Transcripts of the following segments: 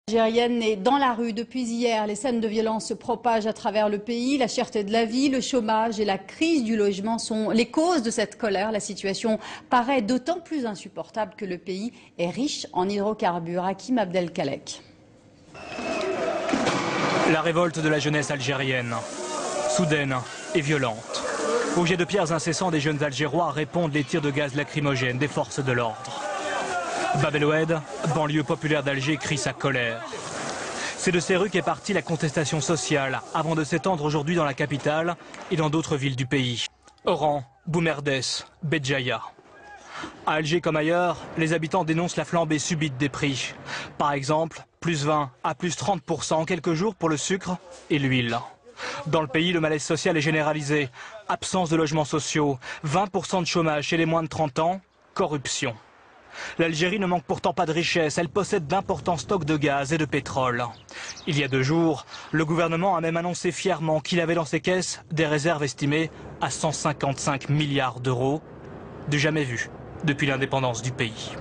Algérienne est dans la rue depuis hier. Les scènes de violence se propagent à travers le pays. La cherté de la vie, le chômage et la crise du logement sont les causes de cette colère. La situation paraît d'autant plus insupportable que le pays est riche en hydrocarbures. Hakim Abdelkalek. La révolte de la jeunesse algérienne, soudaine et violente. Aux jets de pierres incessants des jeunes Algérois répondent les tirs de gaz lacrymogène des forces de l'ordre. Bab el Oued, banlieue populaire d'Alger, crie sa colère. C'est de ces rues qu'est partie la contestation sociale, avant de s'étendre aujourd'hui dans la capitale et dans d'autres villes du pays. Oran, Boumerdès, Béjaïa. À Alger comme ailleurs, les habitants dénoncent la flambée subite des prix. Par exemple, plus 20 à plus 30% en quelques jours pour le sucre et l'huile. Dans le pays, le malaise social est généralisé. Absence de logements sociaux, 20% de chômage chez les moins de 30 ans, corruption. L'Algérie ne manque pourtant pas de richesse, elle possède d'importants stocks de gaz et de pétrole. Il y a 2 jours, le gouvernement a même annoncé fièrement qu'il avait dans ses caisses des réserves estimées à 155 milliards d'euros, du jamais vu depuis l'indépendance du pays.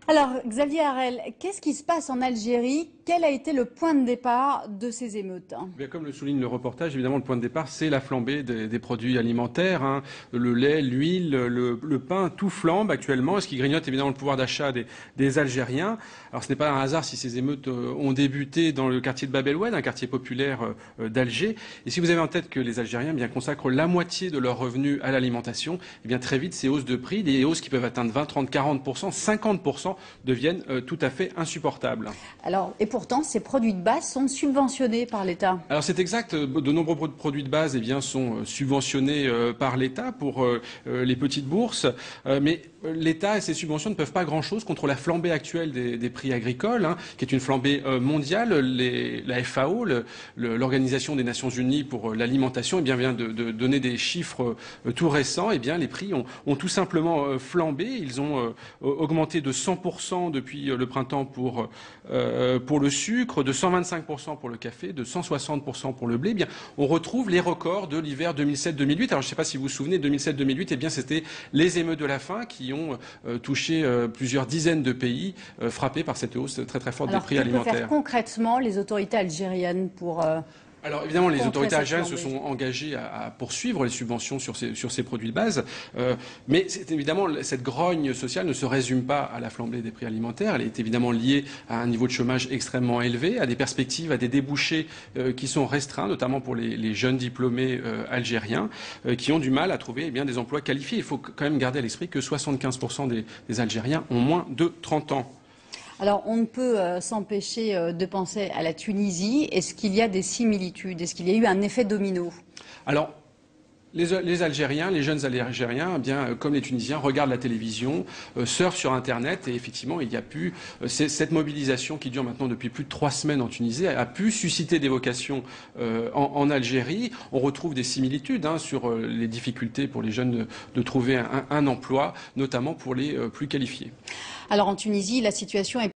Alors, Xavier Harel, qu'est-ce qui se passe en Algérie? Quel a été le point de départ de ces émeutes? Bien, comme le souligne le reportage, évidemment, le point de départ, c'est la flambée des produits alimentaires. Le lait, l'huile, le pain, tout flambe actuellement, ce qui grignote évidemment le pouvoir d'achat des Algériens. Alors, ce n'est pas un hasard si ces émeutes ont débuté dans le quartier de Bab el Oued, un quartier populaire d'Alger. Et si vous avez en tête que les Algériens consacrent la moitié de leurs revenus à l'alimentation, eh bien très vite, ces hausses de prix, des hausses qui peuvent atteindre 20, 30, 40%, 50%, deviennent tout à fait insupportables. Alors, et pourtant, ces produits de base sont subventionnés par l'État. Alors c'est exact, de nombreux produits de base sont subventionnés par l'État pour les petites bourses, mais l'État et ses subventions ne peuvent pas grand-chose contre la flambée actuelle des prix agricoles, qui est une flambée mondiale. La FAO, l'Organisation des Nations Unies pour l'alimentation, vient de donner des chiffres tout récents. Les prix ont tout simplement flambé. Ils ont augmenté de 100% depuis le printemps pour le sucre, de 125% pour le café, de 160% pour le blé. On retrouve les records de l'hiver 2007-2008. Alors je ne sais pas si vous vous souvenez, 2007-2008, c'était les émeutes de la faim qui ont touché plusieurs dizaines de pays frappés par cette hausse très très forte des prix alimentaires. Alors que peuvent faire concrètement les autorités algériennes pour... Alors évidemment, les autorités algériennes se sont engagées à poursuivre les subventions sur ces produits de base, mais évidemment cette grogne sociale ne se résume pas à la flambée des prix alimentaires. Elle est évidemment liée à un niveau de chômage extrêmement élevé, à des perspectives, à des débouchés qui sont restreints, notamment pour les jeunes diplômés algériens, qui ont du mal à trouver des emplois qualifiés. Il faut quand même garder à l'esprit que 75% des Algériens ont moins de 30 ans. Alors, on ne peut s'empêcher de penser à la Tunisie. Est-ce qu'il y a des similitudes? Est-ce qu'il y a eu un effet domino? Alors, les Algériens, les jeunes Algériens, comme les Tunisiens, regardent la télévision, surfent sur Internet et effectivement, il y a pu cette mobilisation qui dure maintenant depuis plus de 3 semaines en Tunisie a pu susciter des vocations en Algérie. On retrouve des similitudes sur les difficultés pour les jeunes de trouver un emploi, notamment pour les plus qualifiés. Alors en Tunisie, la situation est